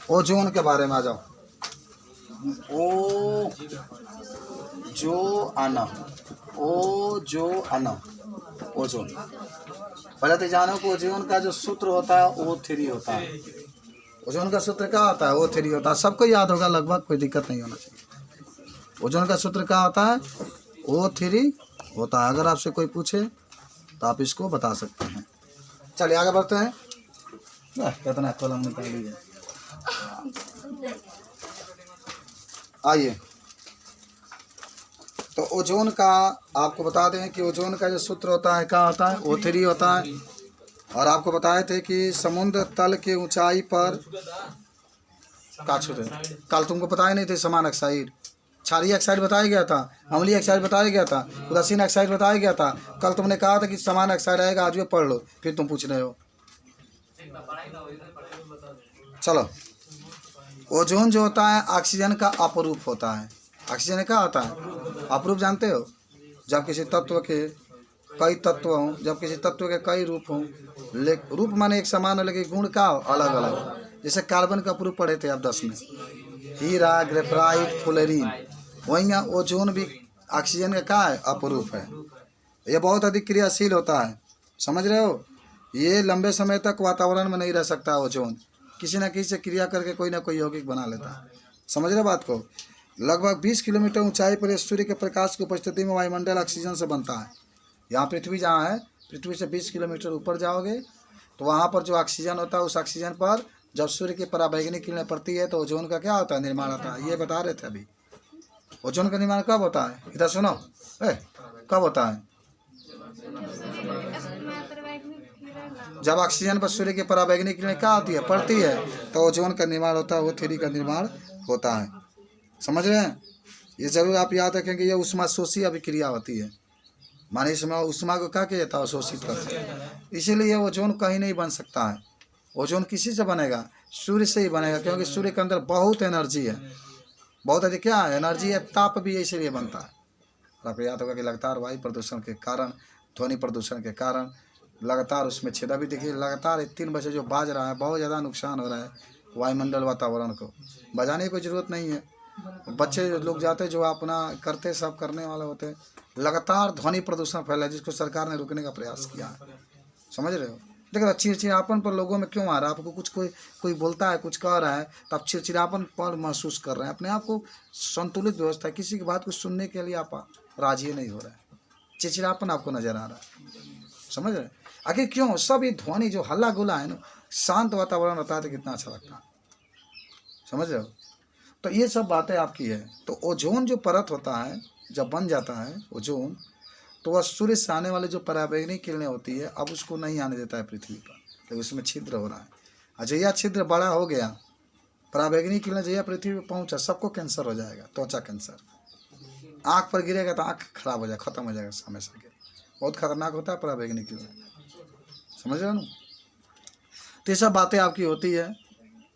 Ozone के बारे में आ जाओ। ओ जो आना, ओ जो आना, ओजोन। पहले तो जानो कि ओजोन का जो सूत्र होता है O3 होता है। ओजोन का सूत्र क्या होता है? O3 होता है। सबको याद होगा लगभग, कोई दिक्कत नहीं होना चाहिए। ओजोन का सूत्र क्या होता है? O3 होता है। अगर आपसे कोई पूछे तो आप इसको बता सकते हैं। चलिए आगे बढ़ते हैं। कितना कलम निकाल लीजिए। आइए, तो ओजोन का आपको बता दें कि ओजोन का जो सूत्र होता है क्या होता है? O3 होता है। और आपको बताए थे कि समुद्र तल की ऊंचाई पर कल तुमको बताया नहीं थे, समान ऑक्साइड, क्षारीय ऑक्साइड बताया गया था, अम्लीय ऑक्साइड बताया गया था, उदासीन ऑक्साइड बताया गया था। कल तुमने कहा था कि समान ऑक्साइड आएगा, आज भी पढ़ लो, फिर तुम पूछ रहे हो। चलो, ओजोन जो होता है ऑक्सीजन का अपरूप होता है। ऑक्सीजन क्या होता है? अपरूप जानते हो? जब किसी तत्व के कई तत्व हों, जब किसी तत्व के कई रूप हों, रूप माने एक समान हो लेकिन गुण का अलग अलग। जैसे कार्बन का अपरूप पढ़े थे आप 10 में, हीरा, ग्रेफाइट, फ्लोरीन। वहीं यहाँ ओजोन भी ऑक्सीजन का क्या है? अपरूप है। यह बहुत अधिक क्रियाशील होता है, समझ रहे हो? ये लंबे समय तक वातावरण में नहीं रह सकता। ओजोन किसी न किसी से क्रिया करके कोई ना कोई यौगिक बना लेता है। समझ रहे बात को? लगभग 20 किलोमीटर ऊंचाई पर सूर्य के प्रकाश की उपस्थिति में वायुमंडल ऑक्सीजन से बनता है। यहाँ पृथ्वी जहाँ है, पृथ्वी से 20 किलोमीटर ऊपर जाओगे तो वहाँ पर जो ऑक्सीजन होता है, उस ऑक्सीजन पर जब सूर्य की पराबैंगनी किरणें पड़ती है तो ओजोन का क्या होता है? निर्माण होता है। ये बता रहे थे अभी। ओजोन का निर्माण कब होता है? इधर सुनो, कब होता है? जब ऑक्सीजन पर सूर्य की पराबैंगनी किरणें क्या होती है? पड़ती है, तो ओजोन का निर्माण होता है, O3 का निर्माण होता है। समझ रहे हैं? ये जरूर आप याद रखेंगे। ये ऊष्माशोषी अभिक्रिया होती है, माने इसमें ऊष्मा को क्या किया जाता है? अवशोषित करते हैं। इसीलिए ओजोन कहीं नहीं बन सकता है। ओजोन किसी से बनेगा? सूर्य से ही बनेगा, क्योंकि सूर्य के अंदर बहुत एनर्जी है, बहुत अधिक क्या है? एनर्जी है, ताप भी है, इसीलिए बनता है। और आपको याद होगा कि लगातार वायु प्रदूषण के कारण, ध्वनि प्रदूषण के कारण लगातार उसमें छेदा भी देखिए। लगातार 3 बजे जो बाज रहा है, बहुत ज़्यादा नुकसान हो रहा है वायुमंडल, वातावरण को। बजाने की कोई ज़रूरत नहीं है। बच्चे लोग जाते जो अपना करते, सब करने वाले होते, लगातार ध्वनि प्रदूषण फैला, जिसको सरकार ने रोकने का प्रयास किया है। समझ रहे हो? देखो चिड़चिड़ापन पर लोगों में क्यों आ रहा है? आपको कुछ कोई बोलता है, कुछ कह रहा है, तो आप चिड़चिड़ापन पर महसूस कर रहे हैं। अपने आप को संतुलित व्यवस्था, किसी की बात को सुनने के लिए आप राजी नहीं हो रहे हैं, चिड़चिड़ापन आपको नजर आ रहा है। समझ रहे? आखिर क्यों? सब ये ध्वनि जो हल्ला गुल्ला है ना, शांत वातावरण होता है तो कितना अच्छा लगता है। समझ रहे हो? तो ये सब बातें आपकी है। तो ओजोन जो परत होता है, जब बन जाता है ओजोन, तो वह सूर्य से आने वाले जो पराबैंगनी किरणें होती है, अब उसको नहीं आने देता है पृथ्वी पर, तो उसमें छिद्र हो रहा है। अजया छिद्र बड़ा हो गया, पराबैंगनी किरणें जया पृथ्वी पर पहुंचा, सबको कैंसर हो जाएगा, त्वचा कैंसर। आँख पर गिरेगा तो आँख खराब हो जाएगा, खत्म हो जाएगा हमेशा के। बहुत खतरनाक होता है पराबैंगनी किरण। समझ रहे हो ना? तो ये सब बातें आपकी होती है।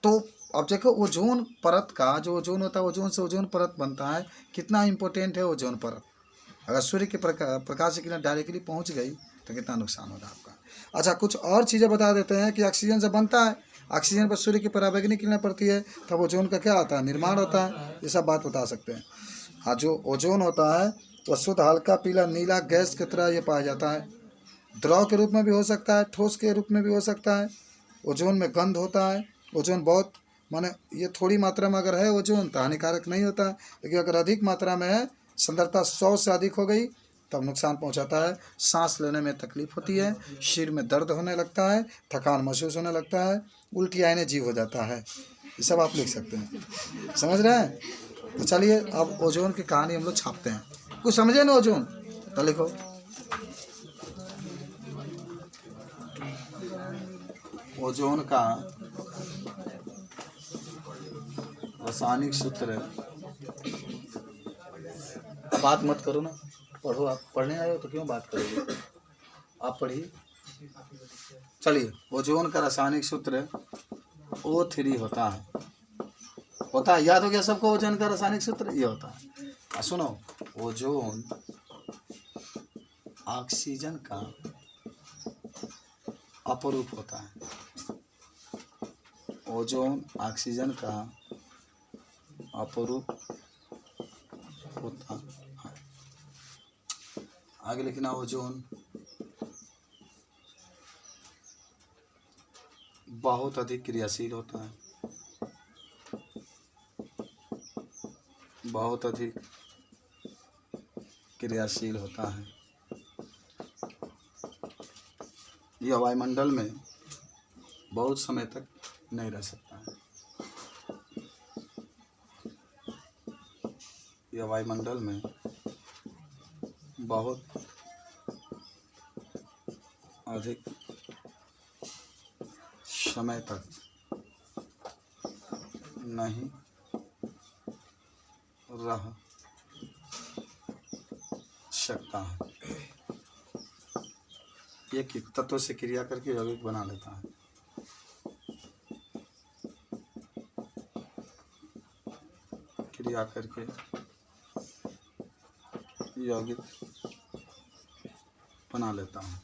तो अब देखो ओजोन परत का जो ओजोन होता है, ओजोन से ओजोन परत बनता है। कितना इंपॉर्टेंट है ओजोन परत? अगर सूर्य के प्रकाश की किरण डायरेक्टली पहुंच गई तो कितना नुकसान होगा आपका। अच्छा, कुछ और चीज़ें बता देते हैं कि ऑक्सीजन से बनता है, ऑक्सीजन पर सूर्य की पराबैंगनी किरणें पड़ती है, तब ओजोन का क्या होता है? निर्माण होता है। ये सब बात बता सकते हैं। हाँ, जो ओजोन होता है वह शुद्ध हल्का पीला नीला गैस की तरह ये पाया जाता है। द्रव के रूप में भी हो सकता है, ठोस के रूप में भी हो सकता है। ओजोन में गंध होता है। ओजोन बहुत, माने ये थोड़ी मात्रा में अगर है ओजोन तो हानिकारक नहीं होता है, लेकिन अगर अधिक मात्रा में है, सांद्रता 100 से अधिक हो गई, तब नुकसान पहुंचाता है। सांस लेने में तकलीफ होती है, सिर में दर्द होने लगता है, थकान महसूस होने लगता है, उल्टी आने जीव हो जाता है। ये सब आप लिख सकते हैं। समझ रहे हैं? तो चलिए अब ओजोन की कहानी हम लोग छापते हैं। कुछ समझे ना ओजोन? तो लिखो। ओजोन का रासायनिक सूत्र। बात मत करो ना, पढ़ो। आप पढ़ने आए हो तो क्यों बात करोगे? आप पढ़िए। चलिए, ओजोन का रासायनिक सूत्र O3 होता है। याद हो गया सबको? ओजोन का रासायनिक सूत्र ये होता है। सुनो, ओजोन ऑक्सीजन का अपरूप होता है। ओजोन ऑक्सीजन का अपरूप होता है। आगे लिखना, ओजोन बहुत अधिक क्रियाशील होता है, बहुत अधिक क्रियाशील होता है। यह वायुमंडल में बहुत समय तक नहीं रह सकता है। यह वायुमंडल में बहुत अधिक समय तक नहीं रह सकता है। ये तत्व से क्रिया करके यौगिक बना लेता है। क्रिया करके यौगिक बना लेता है।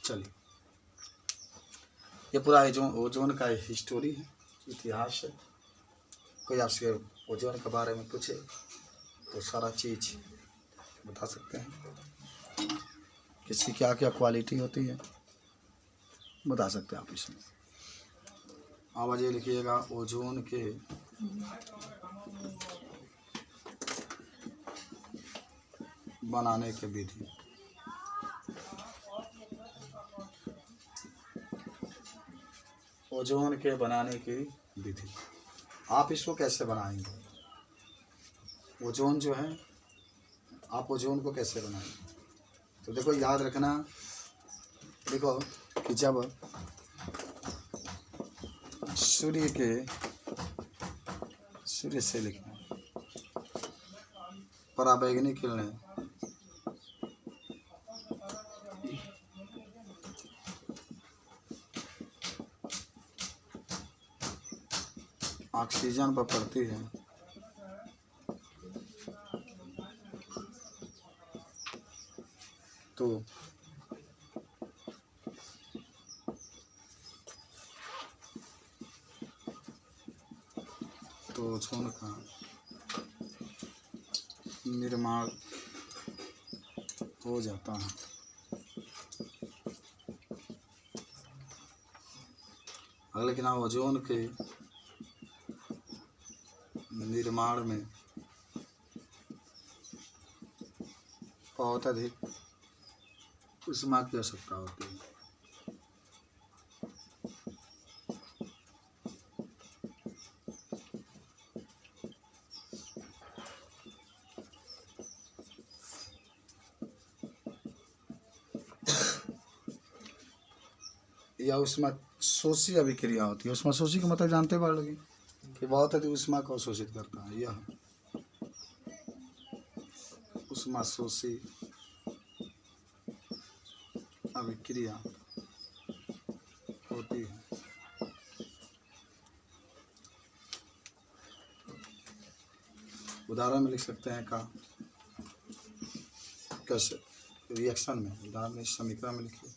चलिए, ये पूरा ओजोन का हिस्टोरी है, इतिहास है। कोई आपसे ओजोन के बारे में पूछे तो सारा चीज़ बता सकते हैं। किसकी क्या क्या क्वालिटी होती है बता सकते हैं आप इसमें। आवाज़ ये लिखिएगा, ओजोन के बनाने के विधि। ओजोन के बनाने की विधि। आप इसको कैसे बनाएंगे? ओजोन जो है, आप ओजोन को कैसे बनाएंगे? तो देखो, याद रखना, देखो कि जब सूर्य से लिखना पराबैंगनी किरणें ऑक्सीजन पर पड़ती है तो ओजोन का निर्माण हो जाता है। लेकिन ओजोन के निर्माण में बहुत अधिक ऊष्मा की आवश्यकता होती है। या ऊष्मा शोषी अभिक्रिया होती है। ऊष्मा शोषी का मतलब जानते बार लगे कि बहुत अधिक ऊष्मा को शोषित करता है। यह ऊष्मा शोषी अभिक्रिया होती है। उदाहरण में लिख सकते हैं का कैसे रिएक्शन में, उदाहरण में समीकरण में लिखिए।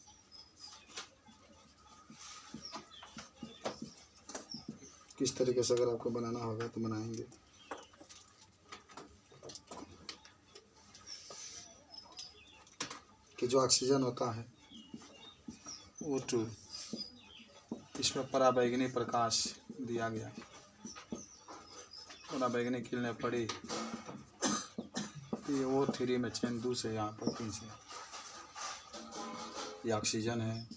किस तरीके से अगर आपको बनाना होगा तो बनाएंगे। कि जो ऑक्सीजन होता है O2, इसमें पराबैंगनी प्रकाश दिया गया, पराबैंगनी किरणें पड़ी, ये O3 में चैन दूसरे यहाँ पर 3 से, ये ऑक्सीजन है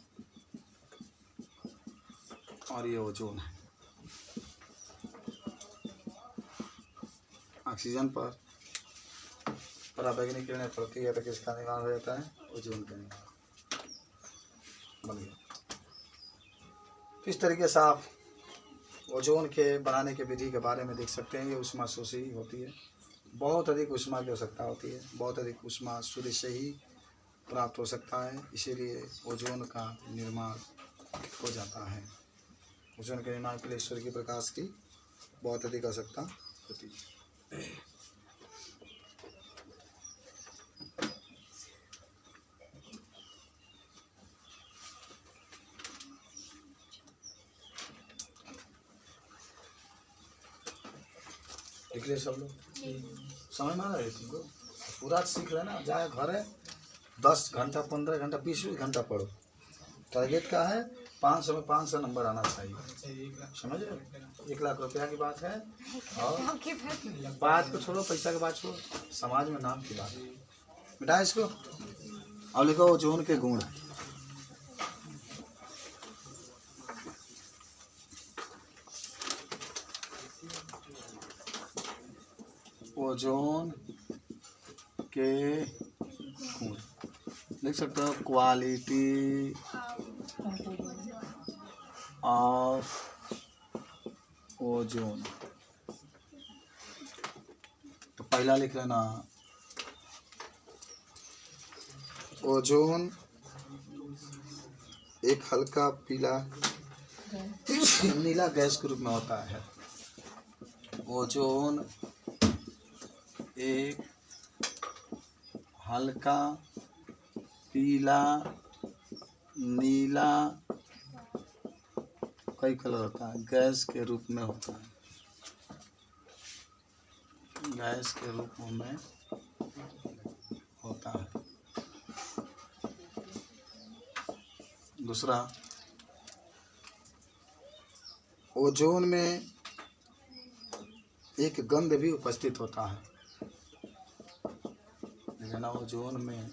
और ये ओजोन है। ऑक्सीजन पर पराबैंगनी किरणें पड़ती है तो किसका निर्माण हो जाता है? ओजोन का निर्माण बन गया। इस तरीके से आप ओजोन के बनाने के विधि के बारे में देख सकते हैं। ये ऊष्मा शोषी होती है, बहुत अधिक ऊष्मा की आवश्यकता होती है, बहुत अधिक ऊष्मा सूर्य से ही प्राप्त हो सकता है, इसीलिए ओजोन का निर्माण हो जाता है। ओजोन के निर्माण के लिए सूर्य के प्रकाश की बहुत अधिक आवश्यकता होती है। लिख ले सब लोग। समझ में आ रहा है तुमको? पूरा सीख लेना, जाए घर है 10 घंटा 15 घंटा 20 घंटा पढ़ो। टारगेट का है 500 में 500 नंबर आना चाहिए। समझ रहे हो? 1 लाख रुपया की बात है। और बात को छोड़ो, पैसा की बात छोड़ो, समाज में नाम की बात। मिटा इसको। अब लिखो ओजोन के गुण। ओजोन के गुण लिख सकते हो। Quality of ozone. तो पहला लिख लेना, ओजोन एक हल्का पीला नीला गैस के रूप में होता है। ओजोन एक हल्का पीला नीला कई कलर होता है, गैस के रूप में होता है। गैस के रूप में होता है। दूसरा, ओजोन में एक गंध भी उपस्थित होता है। लेकिन ओजोन में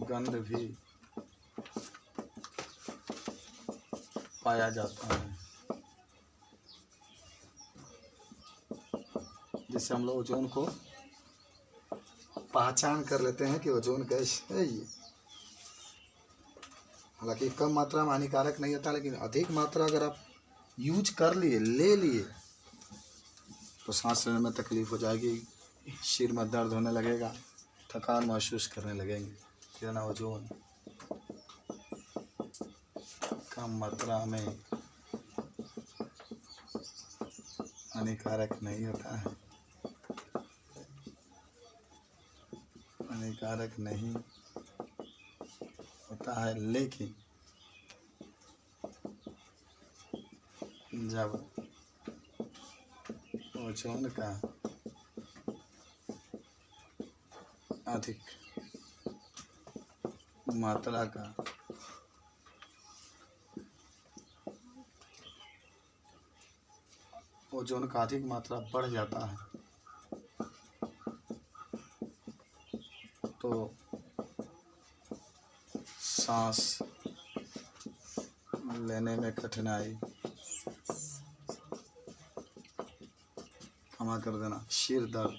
गंध भी पाया जाता है, जिससे हम लोग ओजोन को पहचान कर लेते हैं कि ओजोन गैस है ये। हालांकि कम मात्रा में हानिकारक नहीं होता, लेकिन अधिक मात्रा अगर आप यूज कर लिए, ले लिए, तो सांस लेने में तकलीफ हो जाएगी, सिर में दर्द होने लगेगा, थकान महसूस करने लगेंगे। क्या ना, ओजोन कम मात्रा में हानिकारक नहीं होता है, हानिकारक नहीं होता है। लेकिन जब ओजोन का अधिक मात्रा का ओजोन का अधिक मात्रा बढ़ जाता है, तो सांस लेने में कठिनाई, क्षमा कर देना, सिर दर्द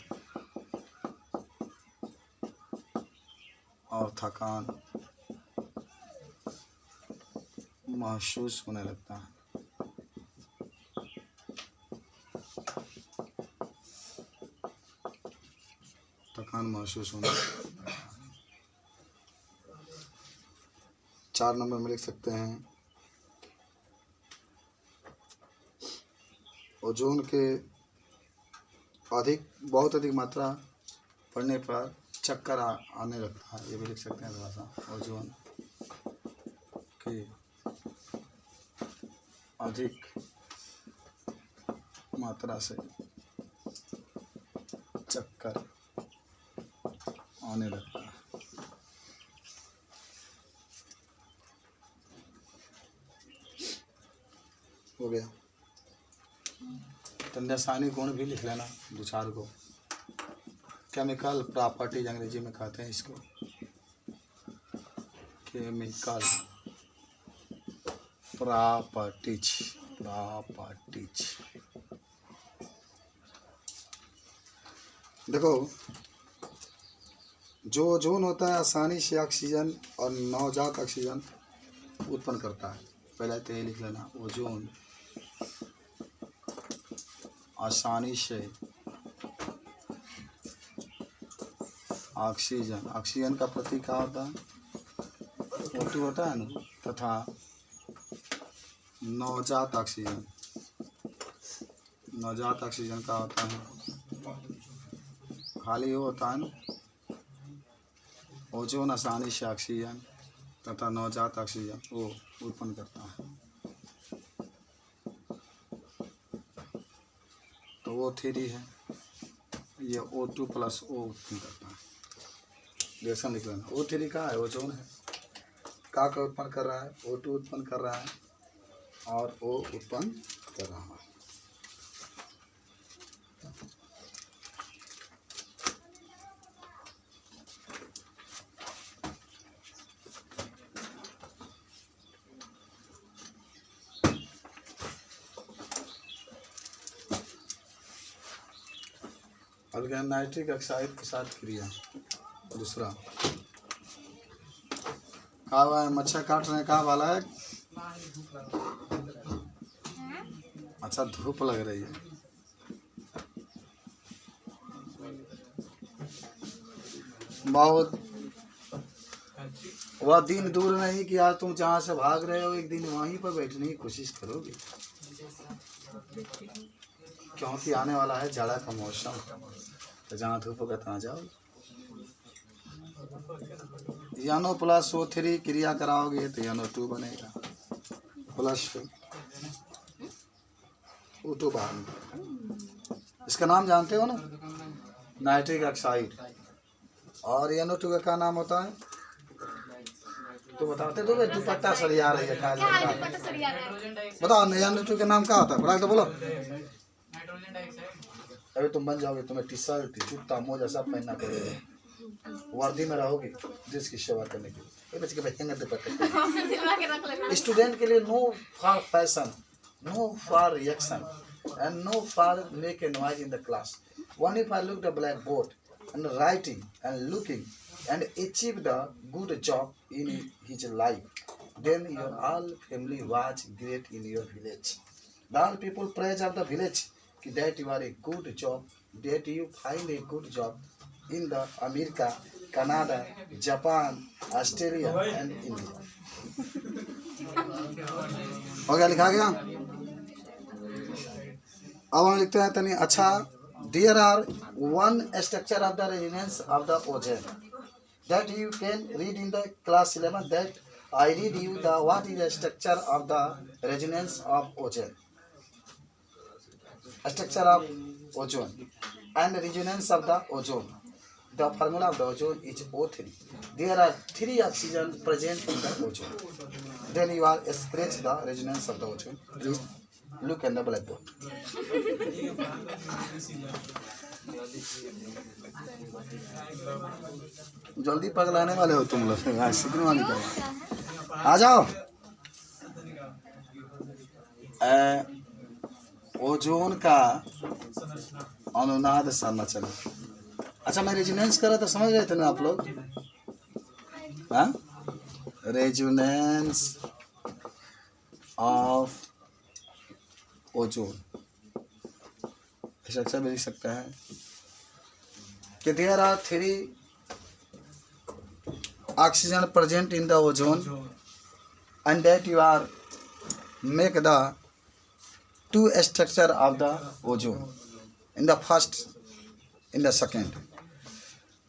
और थकान महसूस होने लगता है। थकान महसूस होने 4 नंबर में लिख सकते हैं, ओजोन के बहुत अधिक मात्रा पड़ने पर चक्कर आने लगता है। ये भी लिख सकते हैं थोड़ा सा। ओजोन के अधिक मात्रा से चक्कर आने लगता है। हो गया। तंदसानी गुण भी लिख लेना 2-4 को। केमिकल प्रॉपर्टीज अंग्रेजी में कहते हैं इसको, केमिकल प्रॉपर्टीज। देखो, जो ओजोन होता है आसानी से ऑक्सीजन और नवजात ऑक्सीजन उत्पन्न करता है। पहले तो ये लिख लेना, ओजोन आसानी से ऑक्सीजन का प्रतीक क्या होता है? O2 होता है ना, तथा नवजात ऑक्सीजन का होता है, खाली वो होता है ना। ओजोन आसानी से ऑक्सीजन तथा नवजात ऑक्सीजन वो उत्पन्न करता है। तो O3 है, ये O2 प्लस O उत्पन्न करता है, रिएक्शन लिख लेना। O3 का है, ओजोन है, का उत्पन्न कर रहा है, O2 उत्पन्न कर रहा है और O उत्पन्न कर रहा है। अब क्या, नाइट्रिक ऑक्साइड के साथ क्रिया दूसरा। कहा हुआ है मच्छर काट रहे हैं, कहा वाला है? अच्छा, धूप लग रही है। बहुत वह दिन दूर नहीं कि आज तुम जहाँ से भाग रहे हो एक दिन वहीं पर बैठने की कोशिश करोगे, क्योंकि आने वाला है जाड़ा का मौसम, तो जहाँ धूप होगा तहाँ जाओ। यानो प्लस O3 क्रिया कराओगे तो NO2 बनेगा, प्लस O2 बाहर निकलेगा। इसका नाम जानते हो ना, नाइट्रिक ऑक्साइड। और NO2 का क्या नाम होता है तो बताते दो, दुपट्टा सरिया रही है, बताओ NO2 का नाम क्या होता है, बता तो बोलो। अभी तुम बन जाओगे, तुम्हें टी शर्ट जूता मोजा सब पहनना पड़ेगा, वर्दी में रहोगे देश की सेवा करने के लिए। बच्चे के बच्चे दुपट्टे स्टूडेंट के लिए no for fashion, no for reaction and no for make a noise in the class. One if I look the blackboard and writing and looking and achieve the good job in his life, then your all family was great in your village. The all people praise of the village that you are a good job, that you find a good job in the America, Canada, Japan, Australia and India. हो गया, लिखा गया। अब हम लिखते हैं तनी अच्छा। There are one structure of the resonance of the ozone that you can read in the class 11, that I read you the what is the structure of the resonance of ozone. Structure of ozone and resonance of the ozone. The formula of the ozone is O3. There are 3 oxygen present in the ozone. Then you are scratch the resonance of the ozone. Please look at the blackboard. जल्दी पगलाने वाले हो तुम लोग, सीखने वाले करो। आ जाओ। Ozone का अनुनाद संरचना। अच्छा, मैं रेजोनेंस करा तो समझ गए थे ना आप लोग? हाँ, रेजोनेंस ऑफ ओजोन ऐसा भी लिख सकता है कि there are 3 oxygen present in the ozone and that you are make the 2 structure of the ozone in the first, in the second.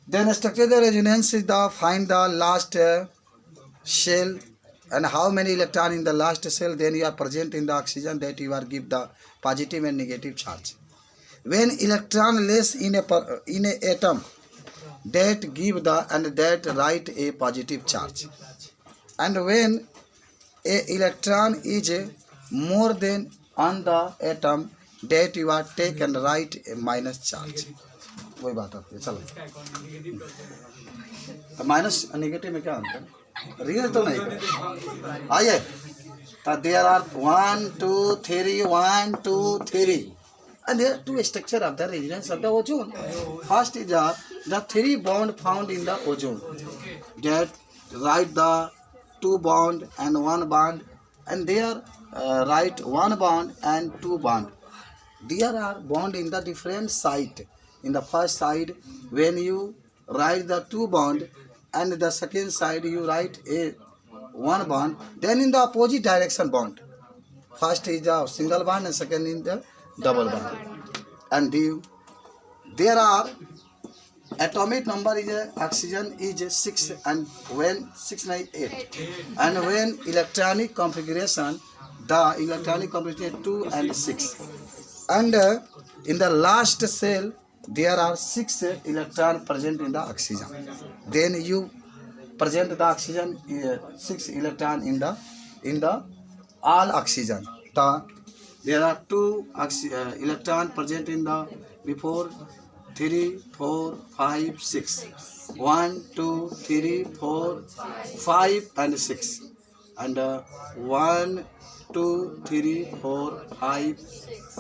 Then structure the resonance is the find the last shell and how many electron in the last cell, then you are present in the oxygen that you are give the positive and negative charge. When electron less in a atom, that give the and that write a positive charge, and when a electron is more than on the atom, that you are take and write a minus charge. वही बात है। चलो, तो minus negative में क्या अंतर? Real तो नहीं है। आइए, तो there are 1 2 3 1 2 3 and there are 2 structure of the resonance of the ozone. First is the 3 bond found in the ozone, that write the 2 bond and 1 bond, and there write 1 bond and 2 bond. There are bond in the different side. In the first side, when you write the 2 bond, and the second side you write a 1 bond, then in the opposite direction bond. First is the single bond and second is the double bond. And there are atomic number is oxygen is 6 and when 6 9 8, and when electronic configuration, the electronic configuration 2 and 6, and In the last cell there are 6 electrons present in the oxygen. Then you present the oxygen 6 electrons in the all oxygen. There are 2 electrons present in the before 3, 4, 5, 6. 1, 2, 3, 4, 5 and 6. And 1, 2, 3, 4, 5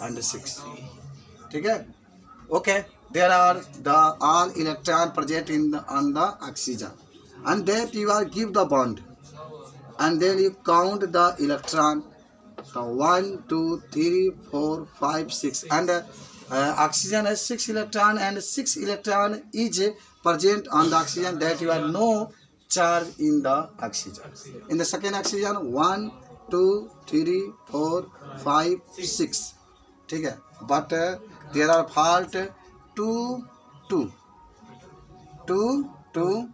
and 6. ठीक है? Okay. There are the all electron present on the oxygen, and then you are give the bond, and then you count the electron. So 1, 2, 3, 4, 5, 6, and oxygen has 6 electron, and 6 electron is present on the oxygen, that you have no charge in the oxygen. In the second oxygen 1, 2, 3, 4, 5, 6. ठीक है? But there are fault 2, 2, 2, 2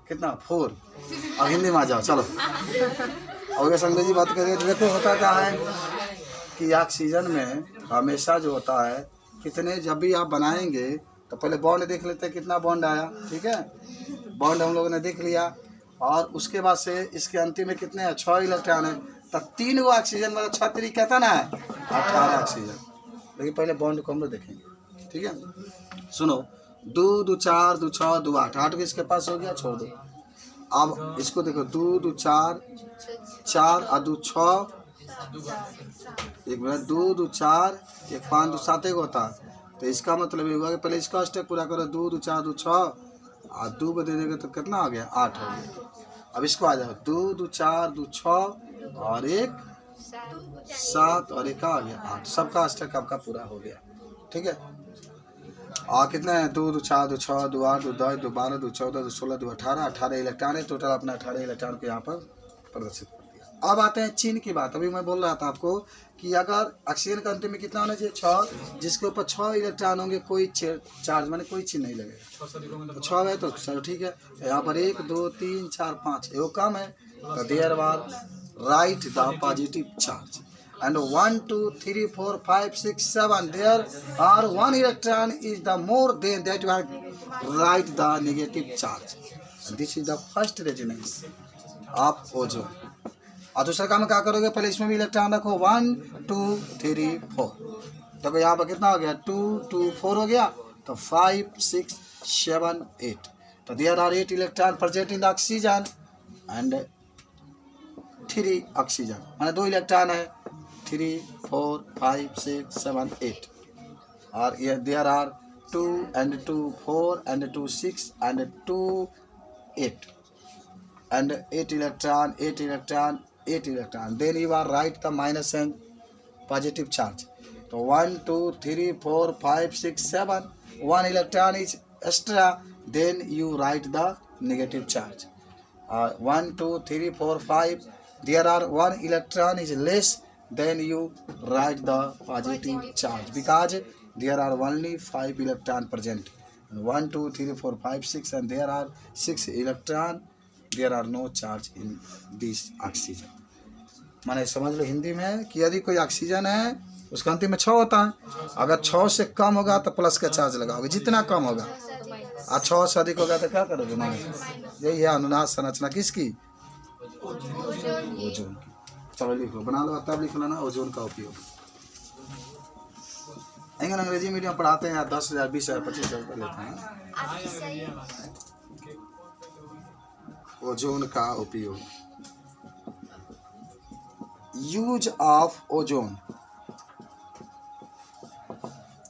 कितना 4. अब हिंदी में आ जाओ चलो. और अगर अंग्रेजी बात करें तो देखो होता क्या है कि ऑक्सीजन में हमेशा जो होता है कितने, जब भी आप बनाएंगे तो पहले बॉन्ड देख लेते हैं कितना बॉन्ड आया. ठीक है? बॉन्ड हम लोगों ने देख लिया, और उसके बाद से इसके अंतिम में कितने हैं 6 इलेक्ट्रॉन है. तो 3 गो ऑक्सीजन मतलब 6 3 कहता ना 18 ऑक्सीजन. लेकिन पहले बॉन्ड को हम लोग देखेंगे. ठीक है? सुनो 2 2 4 2 6 2 8 8 भी इसके पास हो गया, छोड़ दो. अब इसको देखो 2 2 4 4 और 2 6, एक मिनट 2 2 4 1 5 2 7 एक होता है. तो इसका मतलब ये हुआ कि पहले इसका स्टेप पूरा करो. 2 2 4 2 6 और 2 को दे देंगे तो कितना आ गया 8 हो गया. अब इसको आ जाओ 2 2 4 2 6 और 1 7 और 1 आ गया 8. सबका स्टेप आपका पूरा हो गया. ठीक है? और कितना है 2 2 4 2 6 2 8 2 10 2 12 2 14 2 16 2 18 18 इलेक्ट्रॉन है टोटल. अपना 18 इलेक्ट्रॉन को यहाँ पर प्रदर्शित कर दिया. अब आते हैं चीन की बात. अभी मैं बोल रहा था आपको कि अगर ऑक्सीजन का अंतिम में कितना होना चाहिए 6, जिसके ऊपर 6 इलेक्ट्रॉन होंगे कोई चार्ज माने कोई चिन्ह नहीं लगेगा. तो 6 है तो चलो ठीक है. यहाँ पर 1 2 3 4 5 वो कम है, तो there bar right the positive charge. And 1 2 3 4 5 6 7 there are 1 electron is the more than that you have write the negative charge. And this is the first resonance of ozone. और दूसरा काम क्या करोगे, पहले इसमें भी इलेक्ट्रॉन रखो 1 2 3 4. देखो यहाँ पर कितना हो गया 2 2 4 हो गया, तो 5 6 7 8. तो there are 8 electron present in the oxygen and 3 oxygen. माने 2 इलेक्ट्रॉन है 3 4 5 6 7 8. और ये there are 2 and 2 4 and 2 6 and 2 8 and 8 electron 8 electron 8 electron. Then you are write the minus and positive charge. So 1 2 3 4 5 6 7, 1 electron is extra, then you write the negative charge. 1 2 3 4 5, there are 1 electron is less, then you write the positive charge because there are only 5 electron present. 1 2 3 4 5 6 and there are 6 electron, there are no charge in this oxygen. माने समझ लो हिंदी में कि यदि कोई oxygen है उसका अंतिम में 6 होता है. अगर 6 से कम होगा तो प्लस का चार्ज लगाओगे, जितना कम होगा. और 6 से अधिक होगा तो क्या करोगे. माने यही है अनुनाद संरचना किसकी, ओजोन की. चलो लिखो, बना लो, तब लिख लेना ओजोन का उपयोग. अंग्रेजी मीडियम पढ़ाते हैं 10,000 20,000 25,000 रुपये लेते हैं. ओजोन का उपयोग. Use of ozone.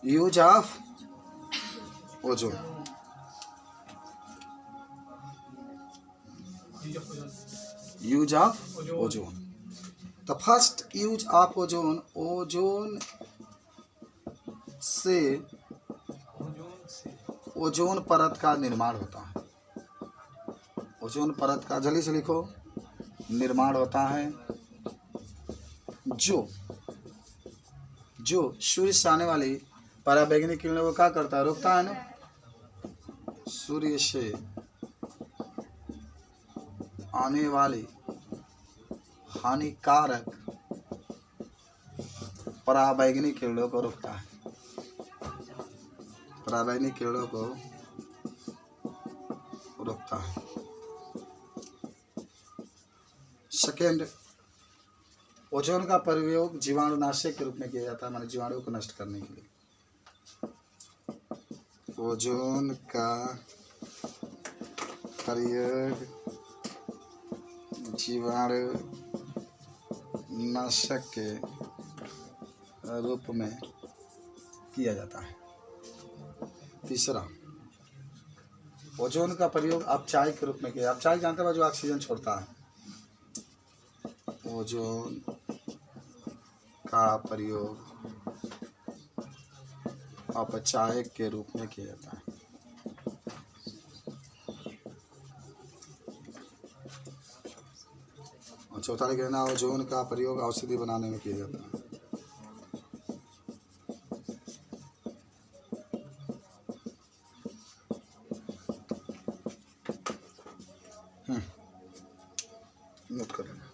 Use of ozone. Use of ozone. The first use of ozone, ozone से ओजोन परत का निर्माण होता है. ओजोन परत का जल्दी से लिखो निर्माण होता है जो सूर्य से आने वाली पराबैंगनी किरणों को क्या करता है, रोकता है ना. सूर्य से आने वाली हानिकारक पराबैंगनी किरणों को रोकता है. पराबैंगनी किरणों को रोकता है। सेकेंड, ओजोन का प्रयोग जीवाणुनाशक के रूप में किया जाता है, माने जीवाणुओं को नष्ट करने के लिए। ओजोन का प्रयोग जीवाणुनाशक के रूप में किया जाता है। तीसरा, ओजोन का प्रयोग अपचायक के रूप में किया। अपचायक जानते हैं जो ऑक्सीजन छोड़ता है। ओजोन का प्रयोग अपचायक के रूप में किया जाता है। और चौथा कहना, ओजोन का प्रयोग औषधि बनाने में किया जाता है। नोट कर लेना।